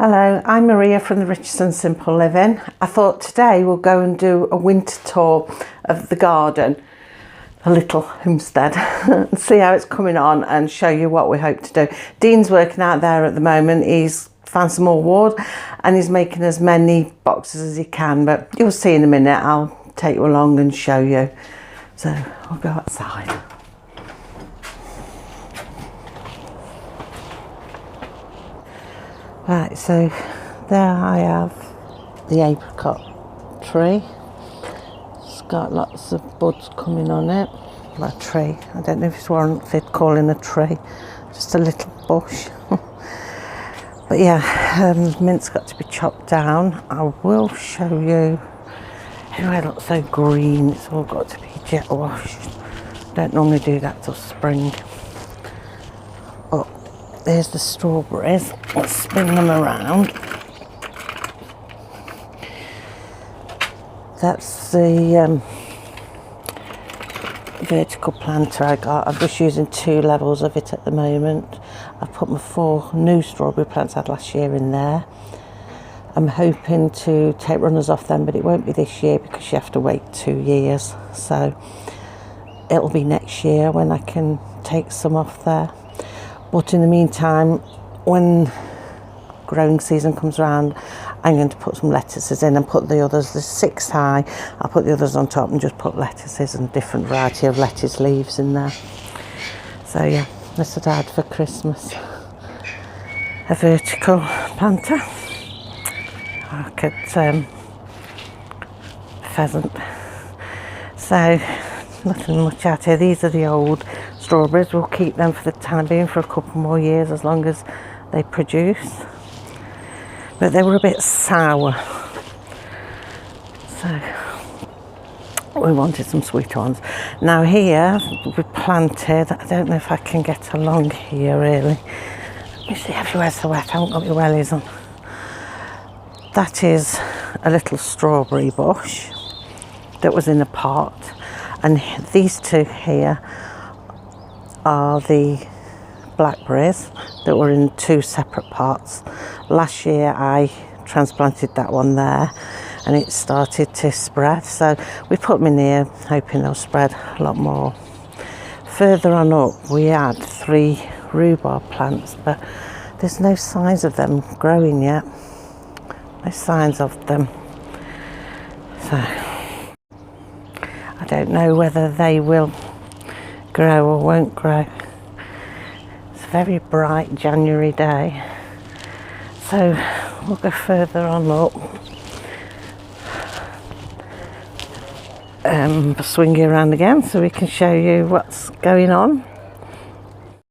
Hello, I'm Maria from the Richardson Simple Living. I thought today we'll go and do a winter tour of the garden, a little homestead, and see how it's coming on and show you what we hope to do. Dean's working out there at the moment. He's found some more wood and he's making as many boxes as he can, but you'll see in a minute. I'll take you along and show you. So I'll go outside. Right, so there I have the apricot tree. It's got lots of buds coming on it. Well, a tree, I don't know if it's warranted calling a tree, just a little bush. But yeah, mint's got to be chopped down. I will show you. Anyway, it looks so green, it's all got to be jet washed. Don't normally do that till spring. But there's the strawberries. Let's spin them around. That's the vertical planter I got. I'm just using 2 levels of it at the moment. I've put my 4 new strawberry plants I had last year in there. I'm hoping to take runners off them, but it won't be this year because you have to wait 2 years. So it'll be next year when I can take some off there. But in the meantime, when growing season comes around, I'm going to put some lettuces in and put the others, there's 6 high, I'll put the others on top and just put lettuces and different variety of lettuce leaves in there. So yeah, that's what I had for Christmas. A vertical planter. Look at pheasant. So nothing much out here. These are the old strawberries. We'll keep them for the time being for a couple more years as long as they produce. But they were a bit sour, so we wanted some sweet ones. Now here we planted, I don't know if I can get along here really. You see everywhere's so wet, I haven't got my wellies on. That is a little strawberry bush that was in a pot, and these 2 here are the blackberries that were in 2 separate pots. Last year I transplanted that one there and it started to spread, so we put them in here hoping they'll spread a lot more. Further on up we had 3 rhubarb plants, but there's no signs of them growing yet. No signs of them. So I don't know whether they will grow or won't grow. It's a very bright January day. So we'll go further on up. Swing you around again so we can show you what's going on.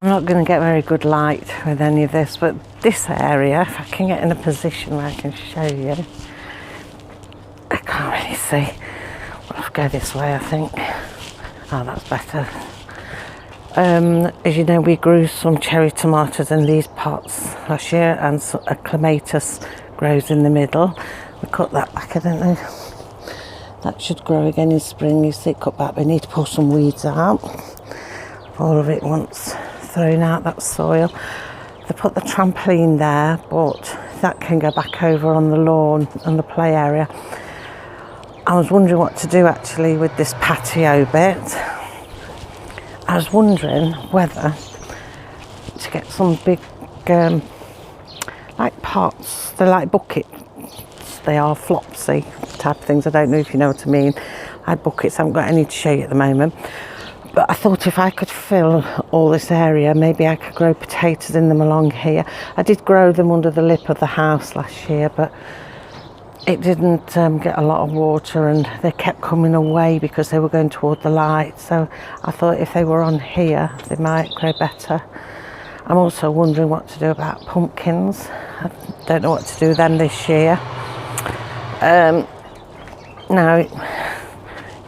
I'm not going to get very good light with any of this, but this area, if I can get in a position where I can show you, I can't really see. We'll have to go this way, I think. Oh, that's better. As you know, we grew some cherry tomatoes in these pots last year, and a clematis grows in the middle. We cut that back, I don't know. That should grow again in spring. You see it cut back, we need to pull some weeds out. All of it once thrown out, that soil. They put the trampoline there, but that can go back over on the lawn and the play area. I was wondering what to do actually with this patio bit. I was wondering whether to get some big like pots. They're like buckets, they are flopsy type things. I don't know if you know what I mean. I had buckets, I haven't got any to show you at the moment. But I thought if I could fill all this area, maybe I could grow potatoes in them along here. I did grow them under the lip of the house last year, but it didn't get a lot of water and they kept coming away because they were going toward the light. So I thought if they were on here, they might grow better. I'm also wondering what to do about pumpkins. I don't know what to do with them this year. Now, if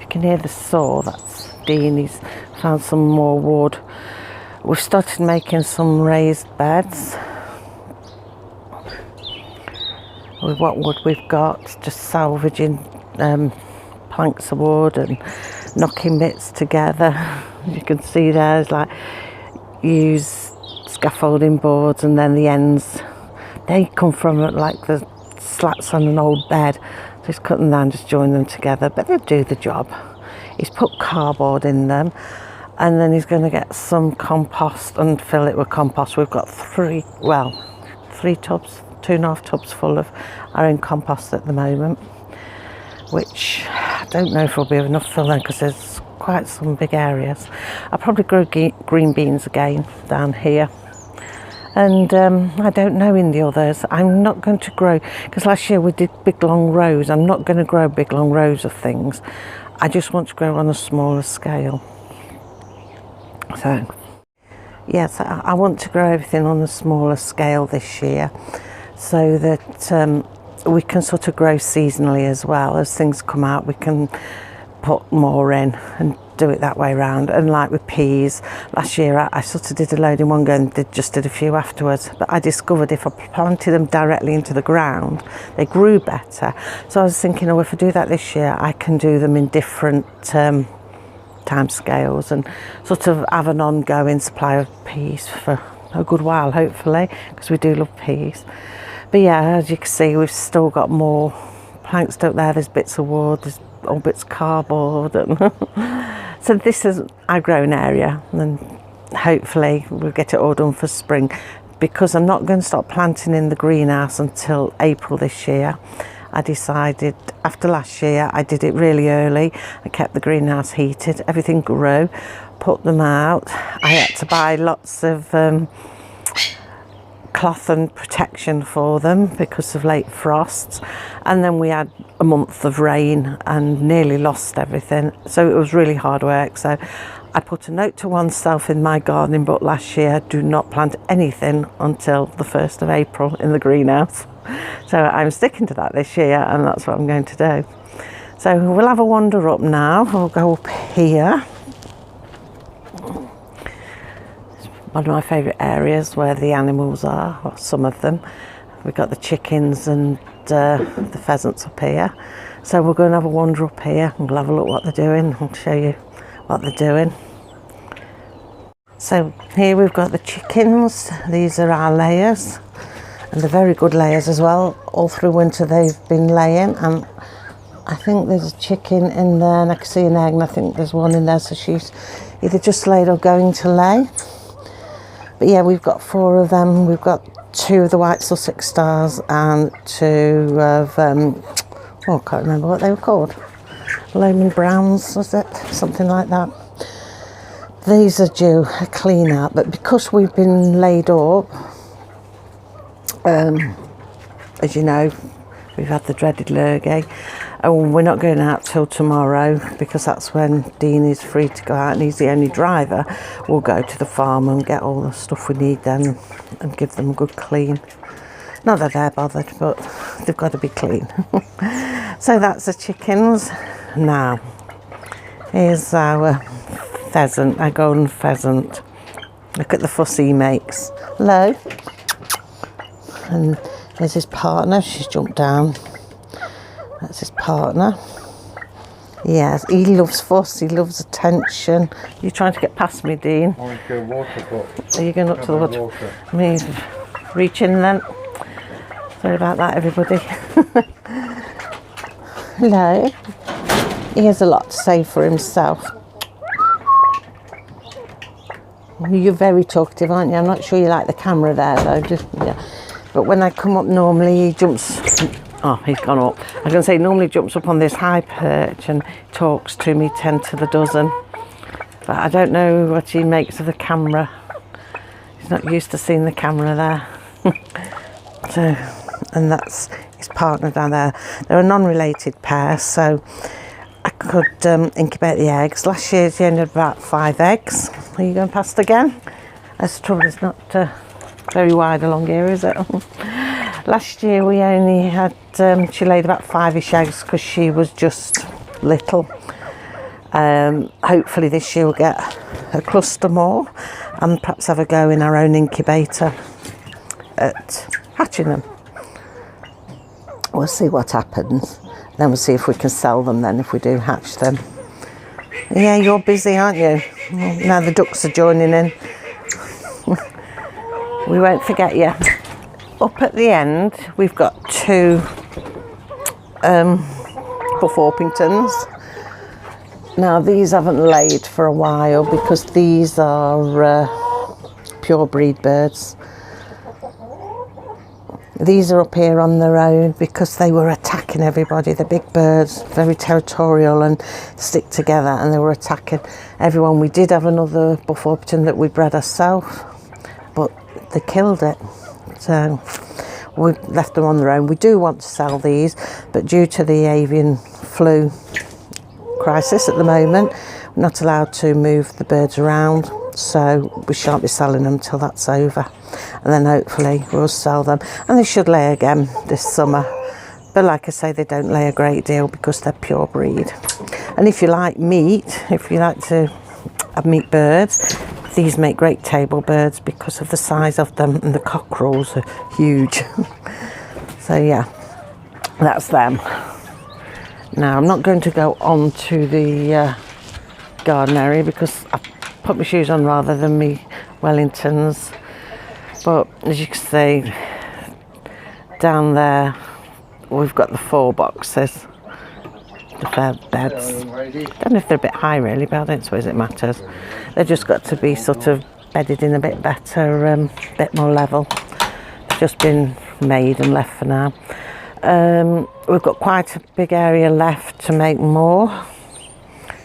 you can hear the saw, that's Dean, he's found some more wood. We've started making some raised beds with what wood we've got, just salvaging planks of wood and knocking bits together. You can see there's like use scaffolding boards and then the ends They come from like the slats on an old bed. Just cut them down, just join them together, but they do the job. He's put cardboard in them, and then he's going to get some compost and fill it with compost. We've got three tubs, 2.5 tubs full of our own compost at the moment, which I don't know if will be enough for them because there's quite some big areas. I'll probably grow green beans again down here. And I don't know in the others. I'm not going to grow, because last year we did big long rows. I'm not going to grow big long rows of things. I just want to grow on a smaller scale. So, yes, I want to grow everything on a smaller scale this year, so that we can sort of grow seasonally as well. As things come out, we can put more in and do it that way around. And like with peas, last year I sort of did a load in one go and just did a few afterwards, but I discovered if I planted them directly into the ground, they grew better. So I was thinking, oh, if I do that this year, I can do them in different time scales and sort of have an ongoing supply of peas for a good while, hopefully, because we do love peas. But yeah, as you can see, we've still got more planks stuck there. There's bits of wood, there's old bits of cardboard, and so this is our grown area, and hopefully we'll get it all done for spring, because I'm not going to start planting in the greenhouse until April this year. I decided after last year, I did it really early. I kept the greenhouse heated, everything grew, put them out. I had to buy lots of cloth and protection for them because of late frosts, and then we had a month of rain and nearly lost everything, so it was really hard work. So I put a note to oneself in my gardening book last year: do not plant anything until the 1st of April in the greenhouse. So I'm sticking to that this year, and that's what I'm going to do. So we'll have a wander up now. We'll go up here. One of my favourite areas where the animals are, or some of them. We've got the chickens and the pheasants up here. So we'll go and have a wander up here and we'll have a look what they're doing. I'll show you what they're doing. So here we've got the chickens. These are our layers, and they're very good layers as well. All through winter they've been laying, and I think there's a chicken in there, and I can see an egg, and I think there's one in there, so she's either just laid or going to lay. But yeah, we've got 4 of them. We've got 2 of the white Sussex stars and 2 of, I can't remember what they were called. Lehman Browns, was it? Something like that. These are due a clean out, but because we've been laid up, as you know, we've had the dreaded lurgy, and we're not going out till tomorrow because that's when Dean is free to go out and he's the only driver. We'll go to the farm and get all the stuff we need then and give them a good clean. Not that they're bothered, but they've got to be clean. So that's the chickens. Now, here's our pheasant, our golden pheasant. Look at the fuss he makes. Hello. And there's his partner. She's jumped down. That's his partner. Yes, he loves fuss, he loves attention. You're trying to get past me, Dean. I want to go water, but... Are you going up to the water? Me reaching then. Sorry about that, everybody. Hello. He has a lot to say for himself. You're very talkative, aren't you? I'm not sure you like the camera there, though. Just, yeah. But when I come up, normally he jumps... Oh, he's gone up. I was going to say, normally jumps up on this high perch and talks to me 10 to the dozen. But I don't know what he makes of the camera. He's not used to seeing the camera there. So, and that's his partner down there. They're a non-related pair, so I could incubate the eggs. Last year he ended about 5 eggs. Are you going past again? That's the trouble, it's not very wide along here, is it? Last year we only had, she laid about 5-ish eggs because she was just little. Hopefully this year we'll get a cluster more and perhaps have a go in our own incubator at hatching them. We'll see what happens. Then we'll see if we can sell them then if we do hatch them. Yeah, you're busy, aren't you? Now the ducks are joining in. We won't forget you. Up at the end, we've got two Buff Orpingtons. Now these haven't laid for a while because these are pure breed birds. These are up here on their own because they were attacking everybody. The big birds, very territorial and stick together, and they were attacking everyone. We did have another Buff Orpington that we bred ourselves, but they killed it. So we left them on their own. We do want to sell these, but due to the avian flu crisis at the moment, we're not allowed to move the birds around, so we shan't be selling them till that's over, and then hopefully we'll sell them, and they should lay again this summer. But like I say, they don't lay a great deal because they're pure breed. And if you like meat, if you like to have meat birds, these make great table birds because of the size of them, and the cockerels are huge. So yeah, that's them. Now I'm not going to go on to the garden area because I put my shoes on rather than me Wellingtons. But as you can see, down there we've got the 4 boxes, the feather beds. Don't know if they're a bit high really, but I don't suppose it matters. They've just got to be sort of bedded in a bit better, a bit more level. They've just been made and left for now. We've got quite a big area left to make more,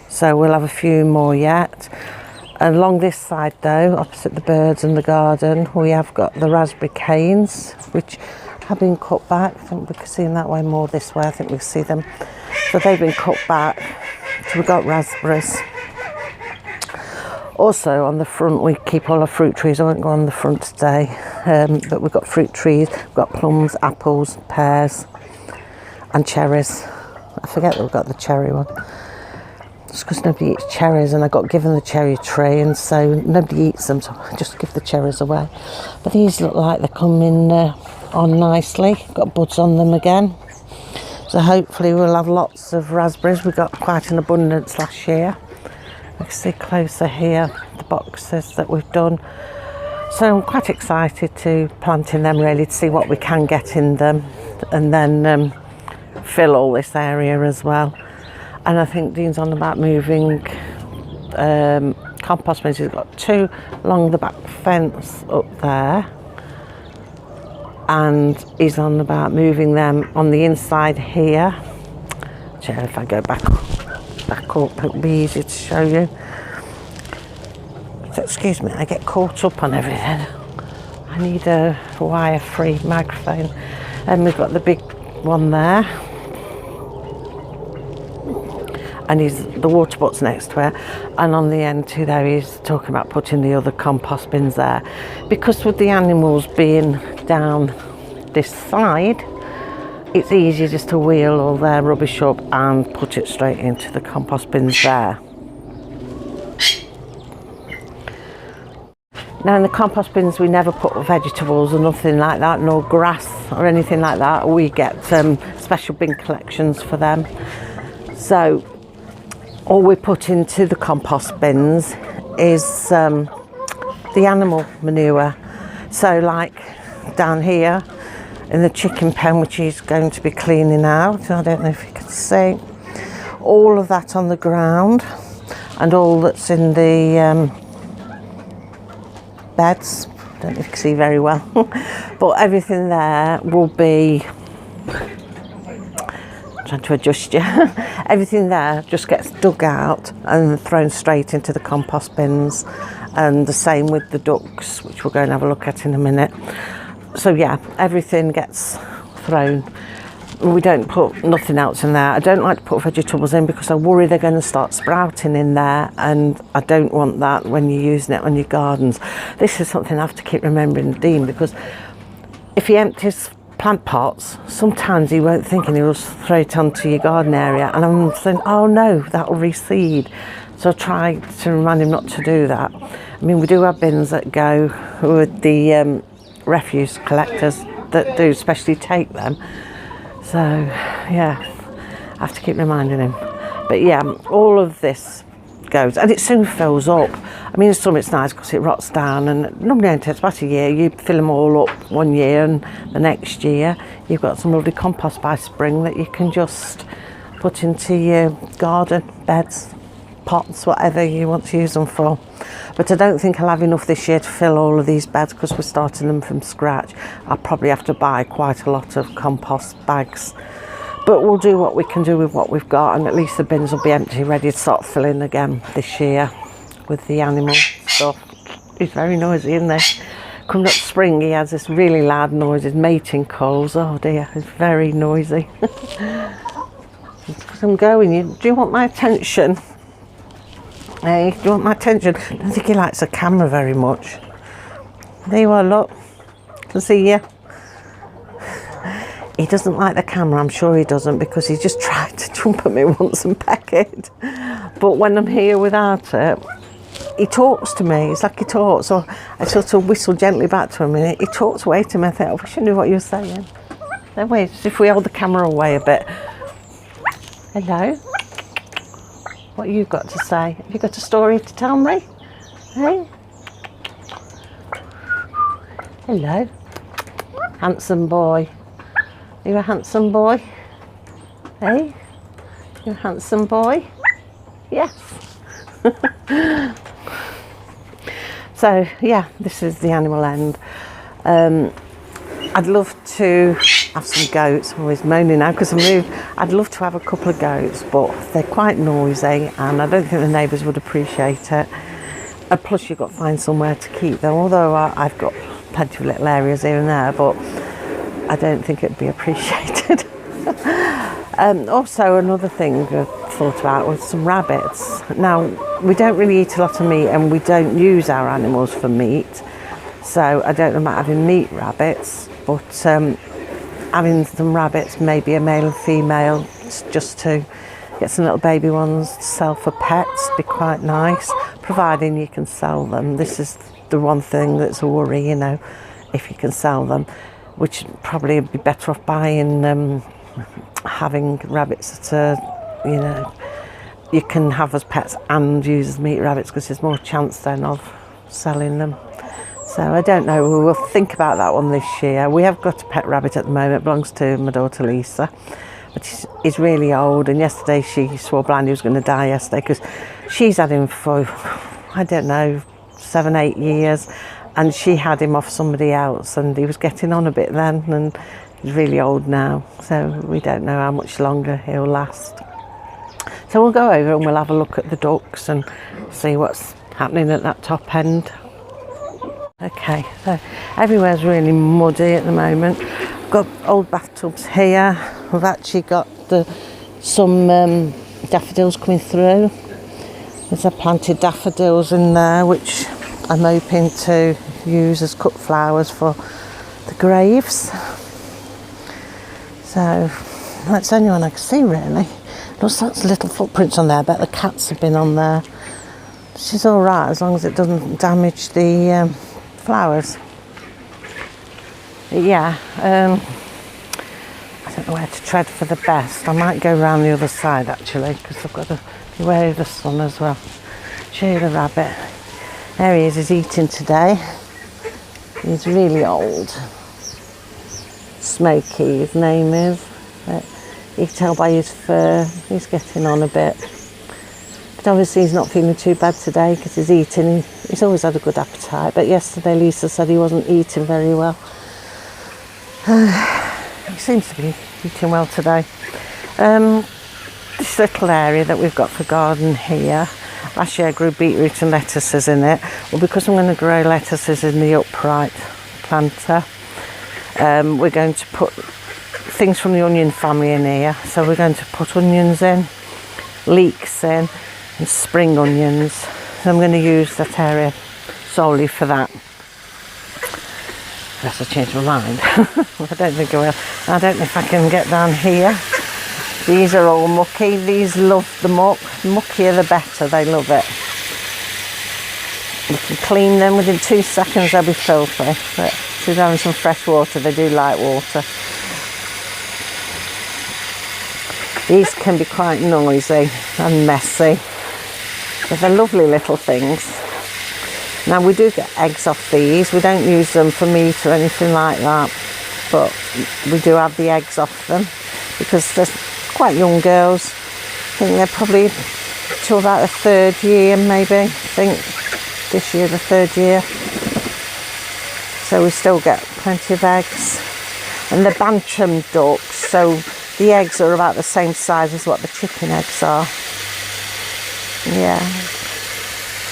so we'll have a few more yet. Along this side though, opposite the birds and the garden, we have got the raspberry canes, which have been cut back. I think we can see them that way, more this way I think we see them. So they've been cut back, so we've got raspberries. Also on the front we keep all our fruit trees. I won't go on the front today, but we've got fruit trees, we've got plums, apples, pears and cherries. I forget that we've got the cherry one. It's because nobody eats cherries, and I got given the cherry tree, and so nobody eats them, so I just give the cherries away. But these look like they're coming on nicely. Got buds on them again. So hopefully we'll have lots of raspberries. We got quite an abundance last year. You can see closer here the boxes that we've done. So I'm quite excited to plant in them really, to see what we can get in them, and then fill all this area as well. And I think Dean's on about moving compost bins. He's got 2 along the back fence up there, and he's on about moving them on the inside here. So if I go back up, it'll be easy to show you. So excuse me, I get caught up on everything. I need a wire-free microphone. And we've got the big one there, and the water but's next to it, and on the end too there he's talking about putting the other compost bins there, because with the animals being down this side, it's easier just to wheel all their rubbish up and put it straight into the compost bins there. Now in the compost bins we never put vegetables or nothing like that, nor grass or anything like that. We get special bin collections for them. So all we put into the compost bins is the animal manure. So like down here in the chicken pen, which he's going to be cleaning out, I don't know if you can see, all of that on the ground, and all that's in the beds, I don't know if you can see very well, but everything there will be, trying to adjust you, everything there just gets dug out and thrown straight into the compost bins, and the same with the ducks, which we're going to have a look at in a minute. So yeah, everything gets thrown. We don't put nothing else in there. I don't like to put vegetables in because I worry they're going to start sprouting in there, and I don't want that when you're using it on your gardens. This is something I have to keep remembering Dean, because if he empties plant pots, sometimes he won't think and he'll throw it onto your garden area, and I'm saying, oh no, that'll reseed. So I try to remind him not to do that. I mean, we do have bins that go with the refuse collectors that do especially take them. So yeah, I have to keep reminding him. But yeah, all of this goes, and it soon fills up. I mean, in summer it's nice because it rots down, and normally it takes about a year. You fill them all up one year, and the next year you've got some lovely compost by spring that you can just put into your garden beds, pots, whatever you want to use them for. But I don't think I'll have enough this year to fill all of these beds because we're starting them from scratch. I'll probably have to buy quite a lot of compost bags. But we'll do what we can do with what we've got, and at least the bins will be empty, ready to start filling again this year with the animal stuff. He's very noisy, isn't he? Coming up spring, he has this really loud noise, his mating calls. Oh dear, he's very noisy. I'm going, do you want my attention? Hey, do you want my attention? I don't think he likes the camera very much. There you are, look. Can see you. He doesn't like the camera, I'm sure he doesn't, because he just tried to jump at me once and peck it. But when I'm here without it, he talks to me. It's like he talks, so I sort of whistle gently back to him, and he talks away to me. I think, I wish I knew what you were saying. Then wait, if we hold the camera away a bit. Hello? What have you got to say? Have you got a story to tell me? Hey? Hello? Handsome boy. Are you a handsome boy? Hey? You a handsome boy? Yes. So, yeah, this is the animal end. I'd love to have some goats. I'm always moaning now because I moved. I'd love to have a couple of goats, but they're quite noisy and I don't think the neighbours would appreciate it. And plus you've got to find somewhere to keep them, although I've got plenty of little areas here and there, but I don't think it'd be appreciated. Also, another thing I thought about was some rabbits. Now, we don't really eat a lot of meat and we don't use our animals for meat, so I don't know about having meat rabbits, but having some rabbits, maybe a male and female, just to get some little baby ones to sell for pets, be quite nice, providing you can sell them. This is the one thing that's a worry, you know, if you can sell them, which probably would be better off buying, having rabbits that are, you know, you can have as pets and use as meat rabbits, because there's more chance then of selling them. So I don't know, we'll think about that one this year. We have got a pet rabbit at the moment, it belongs to my daughter Lisa, but he's really old, and yesterday she swore blind he was going to die yesterday, because she's had him for, I don't know, 7-8 years, and she had him off somebody else, and he was getting on a bit then, and he's really old now, so we don't know how much longer he'll last. So we'll go over and we'll have a look at the ducks and see what's happening at that top end. Okay, so everywhere's really muddy at the moment. I've got old bathtubs here. We've actually got some daffodils coming through. There's a planted daffodils in there, which I'm hoping to use as cut flowers for the graves. So that's the only one I can see really. There's lots of little footprints on there. I bet the cats have been on there. She's all right as long as it doesn't damage the flowers. But yeah, I don't know where to tread for the best. I might go round the other side actually, because I've got to be wary of the sun as well. Show you the rabbit. There he is, he's eating today. He's really old. Smokey, his name is. But you can tell by his fur, he's getting on a bit. But obviously he's not feeling too bad today because he's eating. He's always had a good appetite, but yesterday Lisa said he wasn't eating very well. He seems to be eating well today. This little area that we've got for garden here, last year I grew beetroot and lettuces in it. Well, because I'm going to grow lettuces in the upright planter, we're going to put things from the onion family in here. So we're going to put onions in, leeks in, and spring onions. So I'm going to use that area solely for that. Unless I change my mind. I don't think I will. I don't know if I can get down here. These are all mucky. These love the muck. The muckier the better, they love it. You can clean them within 2 seconds, they'll be filthy. But if you're having some fresh water, they do like water. These can be quite noisy and messy. But they're lovely little things. Now we do get eggs off these. We don't use them for meat or anything like that, but we do have the eggs off them because they're quite young girls. I think they're probably to about the 3rd year, maybe. I think this year the 3rd year. So we still get plenty of eggs. And they're bantam ducks, so the eggs are about the same size as what the chicken eggs are. Yeah.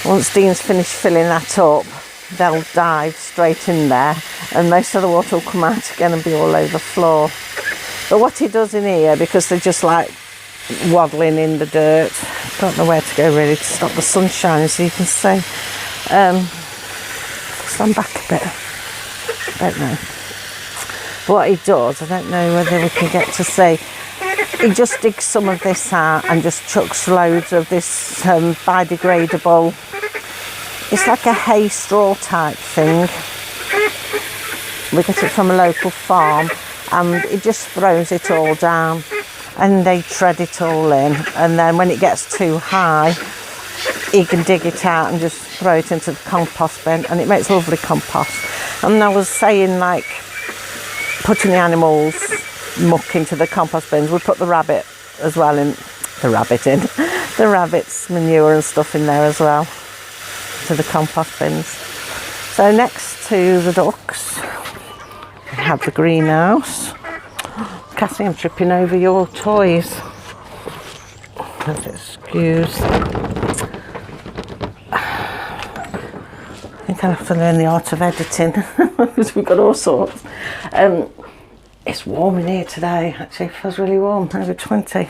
Once Dean's finished filling that up, they'll dive straight in there and most of the water will come out again and be all over the floor. But what he does in here, because they're just like waddling in the dirt, don't know where to go really to stop the sunshine so you can see. Stand back a bit. Don't know. What he does, I don't know whether we can get to see, he just digs some of this out and just chucks loads of this biodegradable, it's like a hay straw type thing. We get it from a local farm and he just throws it all down and they tread it all in, and then when it gets too high he can dig it out and just throw it into the compost bin and it makes lovely compost. And I was saying, like, putting the animals muck into the compost bins, we put the rabbit as well in, the rabbit's manure and stuff in there as well, to the compost bins. So next to the ducks we have the greenhouse. Cassie, I'm tripping over your toys. Excuse. I think I'll have to learn the art of editing because we've got all sorts. It's warm in here today, actually. It feels really warm, over 20. And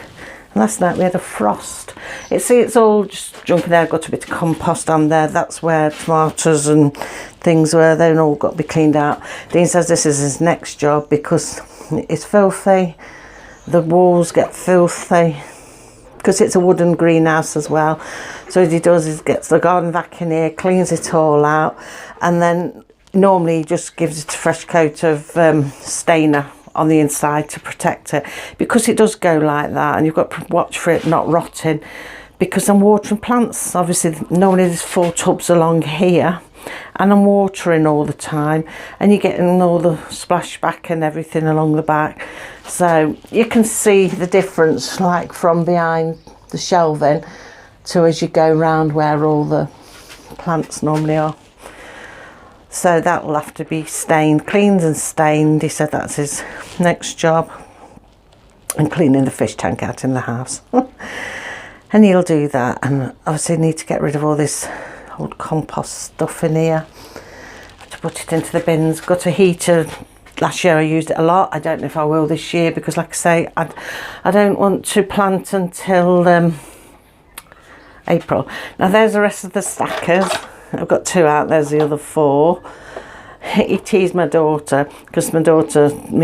last night we had a frost. It's all just junk in there. I've got a bit of compost on there. That's where tomatoes and things were. They've all got to be cleaned out. Dean says this is his next job because it's filthy. The walls get filthy because it's a wooden greenhouse as well. So what he does is gets the garden vac in here, cleans it all out, and then normally he just gives it a fresh coat of stainer on the inside to protect it, because it does go like that and you've got to watch for it not rotting, because I'm watering plants. Obviously normally there's 4 tubs along here and I'm watering all the time and you're getting all the splashback and everything along the back, so you can see the difference, like from behind the shelving to as you go round where all the plants normally are. So that will have to be stained, cleaned and stained. He said that's his next job. And cleaning the fish tank out in the house. And he'll do that. And obviously need to get rid of all this old compost stuff in here. Have to put it into the bins. Got a heater. Last year I used it a lot. I don't know if I will this year because, like I say, I don't want to plant until April. Now there's the rest of the stackers. I've got 2 out, there's the other 4. He teased my daughter because my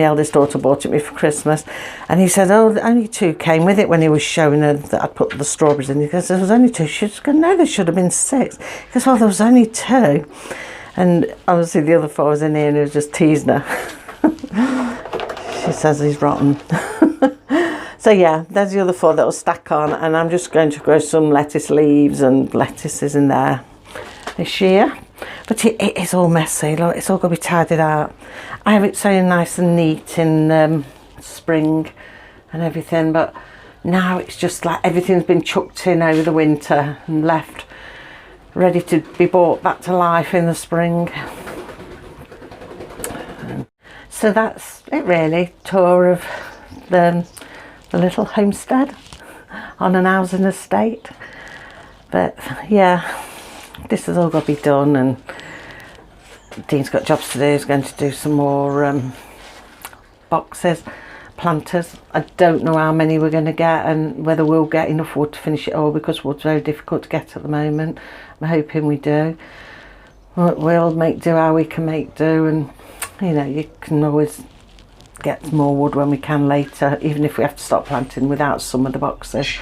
eldest daughter bought it me for Christmas, and he said, oh, only 2 came with it when he was showing her that I'd put the strawberries in. He goes, there was only 2. She's going, no, there should have been 6. He goes, well, there was only 2. And obviously the other 4 was in here and he was just teasing her. She says he's rotten. So yeah, there's the other 4 that will stack on, and I'm just going to grow some lettuce leaves and lettuces in there this year. But it is all messy. Look, it's all going to be tidied out. I have it so nice and neat in spring and everything, but now it's just like everything's been chucked in over the winter and left ready to be brought back to life in the spring. So that's it really. Tour of the little homestead on an housing estate. But yeah, this has all got to be done, and Dean's got jobs to do. He's going to do some more boxes, planters. I don't know how many we're going to get and whether we'll get enough wood to finish it all, because wood's very difficult to get at the moment. I'm hoping we do. We'll make do how we can make do, and you know, you can always get more wood when we can later, even if we have to stop planting without some of the boxes.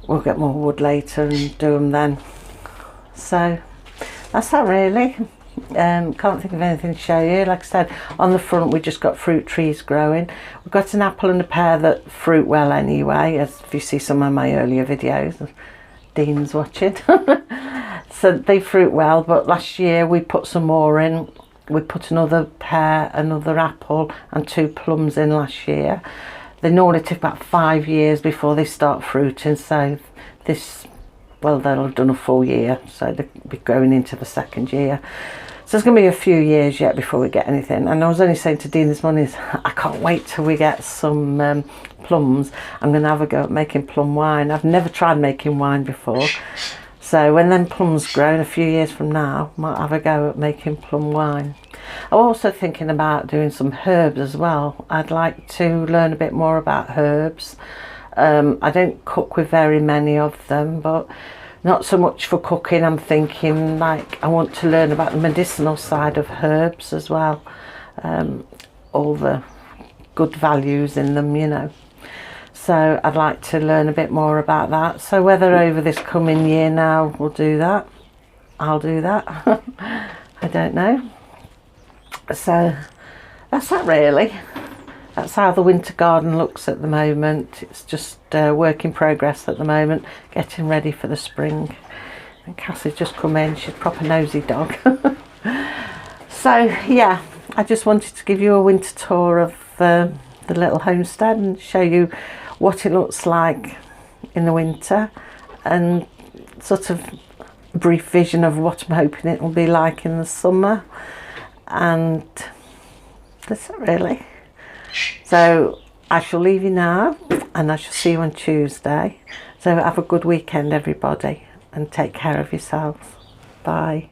We'll get more wood later and do them then. So that's that really. Can't think of anything to show you. Like I said, on the front we just got fruit trees growing. We've got an apple and a pear that fruit well anyway, as if you see some of my earlier videos. Dean's watching. So they fruit well, but last year we put some more in. We put another pear, another apple and 2 plums in last year. They normally take about 5 years before they start fruiting, so this, well, they'll have done a full year, so they'll be going into the 2nd year. So it's going to be a few years yet before we get anything. And I was only saying to Dean this morning, I can't wait till we get some plums. I'm going to have a go at making plum wine. I've never tried making wine before. So when them plums grow in a few years from now, I might have a go at making plum wine. I'm also thinking about doing some herbs as well. I'd like to learn a bit more about herbs. I don't cook with very many of them, but not so much for cooking. I'm thinking like I want to learn about the medicinal side of herbs as well. All the good values in them, you know. So I'd like to learn a bit more about that. So whether over this coming year now we'll do that, I'll do that. I don't know. So that's that really. That's how the winter garden looks at the moment. It's just work in progress at the moment, getting ready for the spring. And Cassie's just come in, she's a proper nosy dog. So yeah, I just wanted to give you a winter tour of the little homestead and show you what it looks like in the winter and sort of a brief vision of what I'm hoping it will be like in the summer. And that's it really. So I shall leave you now and I shall see you on Tuesday. So have a good weekend everybody and take care of yourselves. Bye.